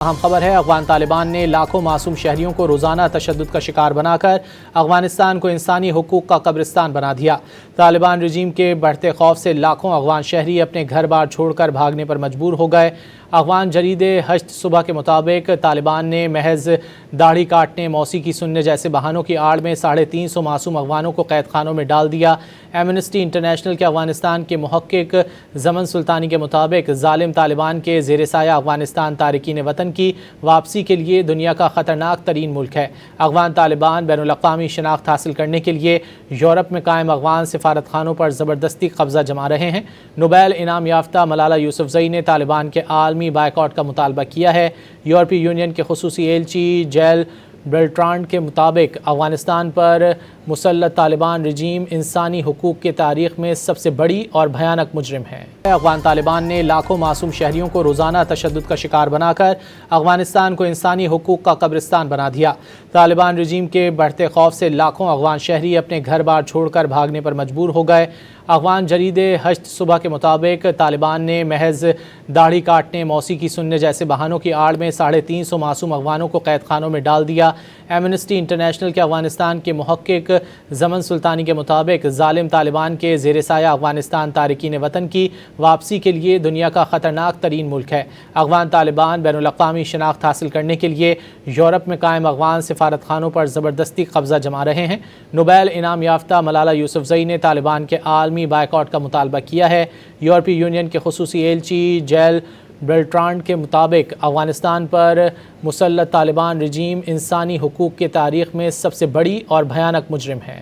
اہم خبر ہے، افغان طالبان نے لاکھوں معصوم شہریوں کو روزانہ تشدد کا شکار بنا کر افغانستان کو انسانی حقوق کا قبرستان بنا دیا۔ طالبان رجیم کے بڑھتے خوف سے لاکھوں افغان شہری اپنے گھر بار چھوڑ کر بھاگنے پر مجبور ہو گئے۔ افغان جریدے ہشت صبح کے مطابق طالبان نے محض داڑھی کاٹنے، موسیقی سننے جیسے بہانوں کی آڑ میں 350 معصوم افغانوں کو قید خانوں میں ڈال دیا۔ ایمنسٹی انٹرنیشنل کے افغانستان کے محقق زمن سلطانی کے مطابق ظالم طالبان کے زیر سایہ افغانستان تارکین وطن کی واپسی کے لیے دنیا کا خطرناک ترین ملک ہے۔ افغان طالبان بین الاقوامی شناخت حاصل کرنے کے لیے یورپ میں قائم افغان سفارت خانوں پر زبردستی قبضہ جما رہے ہیں۔ نوبیل انعام یافتہ ملالہ یوسفزئی نے طالبان کے عالمی بائیکاٹ کا مطالبہ کیا ہے۔ یورپی یونین کے خصوصی ایلچی جیل برٹرانڈ کے مطابق افغانستان پر مسلط طالبان رجیم انسانی حقوق کی تاریخ میں سب سے بڑی اور بھیانک مجرم ہے۔ افغان طالبان نے لاکھوں معصوم شہریوں کو روزانہ تشدد کا شکار بنا کر افغانستان کو انسانی حقوق کا قبرستان بنا دیا۔ طالبان رجیم کے بڑھتے خوف سے لاکھوں افغان شہری اپنے گھر بار چھوڑ کر بھاگنے پر مجبور ہو گئے۔ افغان جریدے ہشت صبح کے مطابق طالبان نے محض داڑھی کاٹنے، موسیقی سننے جیسے بہانوں کی آڑ میں 350 معصوم افغانوں کو قید خانوں میں ڈال دیا۔ ایمنسٹی انٹرنیشنل کے افغانستان کے محقق زمن سلطانی کے مطابق ظالم طالبان کے زیر سایہ افغانستان تارکین وطن کی واپسی کے لیے دنیا کا خطرناک ترین ملک ہے۔ افغان طالبان بین الاقوامی شناخت حاصل کرنے کے لیے یورپ میں قائم افغان سفارت خانوں پر زبردستی قبضہ جما رہے ہیں۔ نوبیل انعام یافتہ ملالہ یوسفزئی نے طالبان کے عالمی بائیکاٹ کا مطالبہ کیا ہے۔ یورپی یونین کے خصوصی ایلچی جیل برٹرانڈ کے مطابق افغانستان پر مسلط طالبان رجیم انسانی حقوق کی تاریخ میں سب سے بڑی اور بھیانک مجرم ہے۔